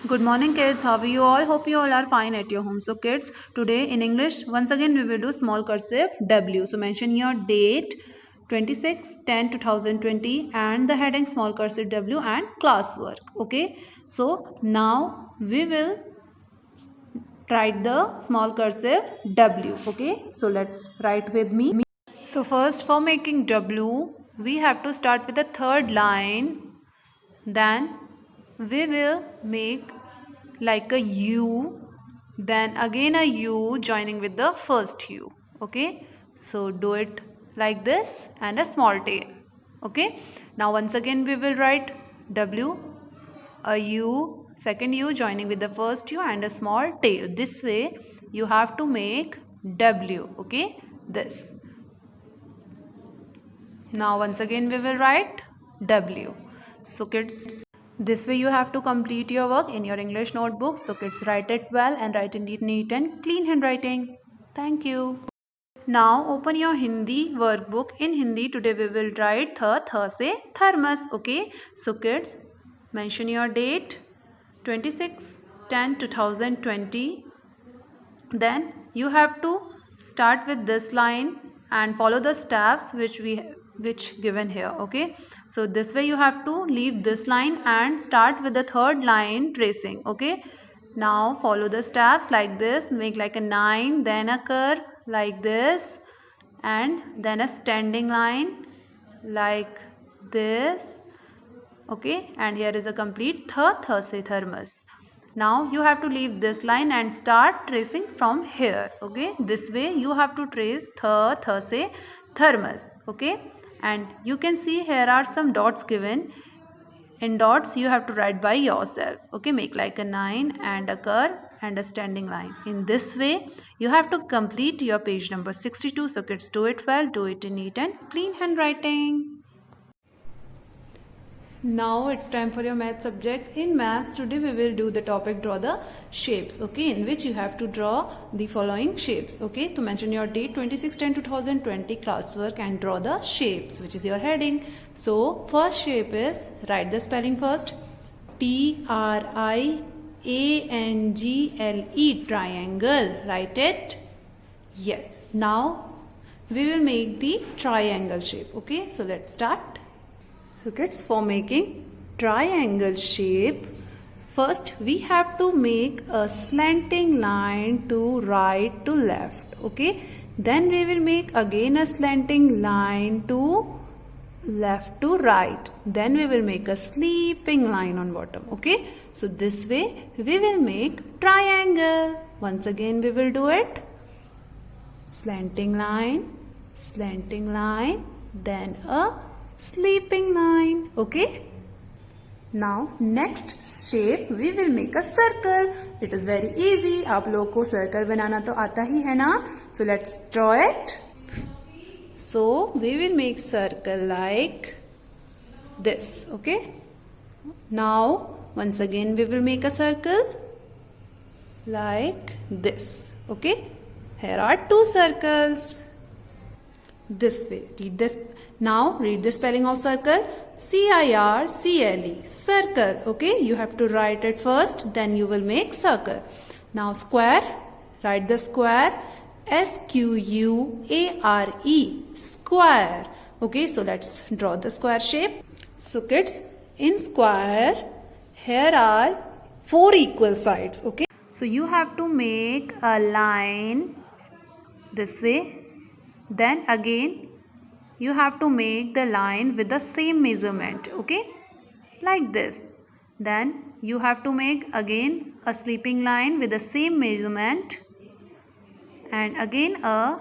Good morning kids, how are you all? Hope you all are fine at your home. So kids, today in English, once again we will do small cursive W. So mention your date 26/10/2020 and the heading small cursive W and classwork. Okay. So now we will write the small cursive W. Okay. So let's write with me. So first for making W, we have to start with the third line. Then we will make like a U, then again a U joining with the first U. Okay, so do it like this and a small tail. Okay, now once again we will write W, a U, second U joining with the first U and a small tail. This way you have to make W. Okay, this. Now once again we will write W. So kids, this way you have to complete your work in your English notebook. So kids, write it well and write in neat and clean handwriting. Thank you. Now open your Hindi workbook. In Hindi today we will write th se thermos. Okay. So kids, mention your date 26/10/2020. Then you have to start with this line and follow the steps which given here. Okay, so this way you have to leave this line and start with the third line tracing. Okay, now follow the steps like this, make like a 9, then a curve like this, and then a standing line like this. Okay, and here is a complete th se thermos. Now you have to leave this line and start tracing from here. Okay, this way you have to trace th se thermos. Okay, and you can see here are some dots given. In dots you have to write by yourself. Okay, make like a 9 and a curve and a standing line. In this way you have to complete your page number 62. So kids, do it well, do it in neat and clean handwriting. Now it's time for your math subject. In maths today we will do the topic draw the shapes. Okay, in which you have to draw the following shapes. Okay, to mention your date 26/10/2020 classwork and draw the shapes, which is your heading. So first shape is, write the spelling first, TRIANGLE, triangle. Write it. Yes. Now we will make the triangle shape. Okay, so let's start. So kids, for making triangle shape, first we have to make a slanting line to right to left. Okay, then we will make again a slanting line to left to right, then we will make a sleeping line on bottom. Okay, so this way we will make triangle. Once again we will do it, slanting line, then a sleeping line. Okay, now next shape we will make a circle. It is very easy. आप लोगों को circle बनाना तो आता ही है ना. So let's draw it. So we will make circle like this. Okay, now once again we will make a circle like this. Okay, here are two circles. This way, read this. Now read the spelling of circle, CIRCLE, circle. Okay, you have to write it first, then you will make circle. Now square, write the square, SQUARE, square. Okay, so let's draw the square shape. So kids, in square here are 4 equal sides. Okay, so you have to make a line this way, then again you have to make the line with the same measurement. Okay, like this. Then you have to make again a sleeping line with the same measurement, and again a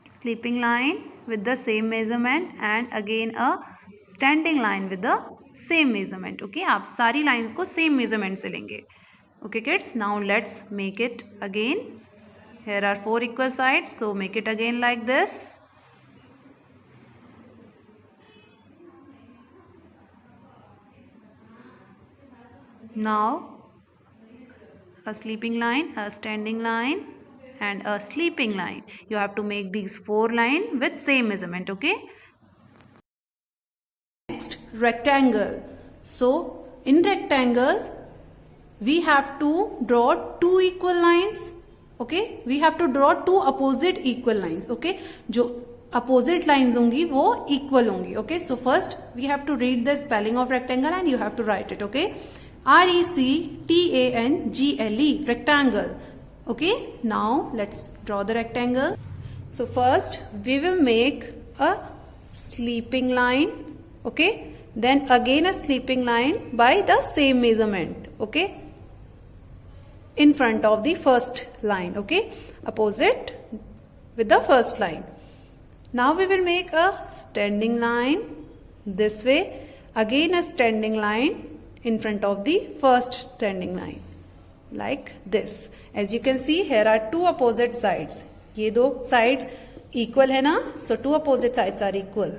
sleeping line with the same measurement, and again a standing line with the same measurement. Okay, आप सारी lines को same measurement से लेंगे. Okay kids, now let's make it again. Here are 4 equal sides, so make it again like this. Now a sleeping line, a standing line, and a sleeping line. You have to make these 4 lines with same measurement. Okay, next rectangle. So in rectangle we have to draw two equal lines. Okay, we have to draw two opposite equal lines. Okay, जो opposite lines होंगी वो equal होंगी. Okay, so first we have to read the spelling of rectangle and you have to write it. Okay, RECTANGLE, rectangle. Okay, now let's draw the rectangle. So first we will make a sleeping line. Okay, then again a sleeping line by the same measurement. Okay, in front of the first line. Okay, opposite with the first line. Now we will make a standing line this way, again a standing line in front of the first standing line, like this. As you can see, here are two opposite sides. ये दो sides equal है ना, so two opposite sides are equal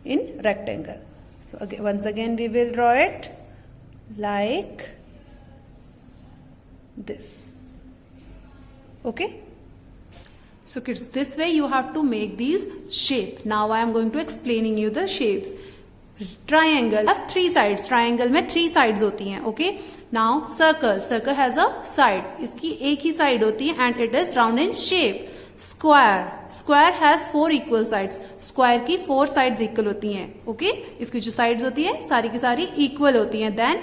in rectangle. So again, once again we will draw it like this. Okay, so kids, this way you have to make these shape. Now I am going to explaining you the shapes. Triangle have three sides. Triangle में three sides होती हैं. Okay, now circle has a side. इसकी एक ही side होती है and it is round in shape. Square has four equal sides. Square की four sides equal होती हैं. Okay, इसकी जो sides होती है सारी की सारी equal होती हैं. Then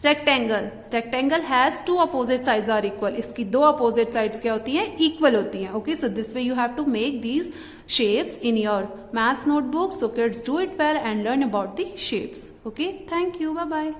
rectangle has two opposite sides are equal. इसकी दो opposite sides क्या होती हैं, equal होती हैं. Okay, so this way you have to make these shapes in your maths notebook. So kids, do it well and learn about the shapes. Okay, thank you, bye bye.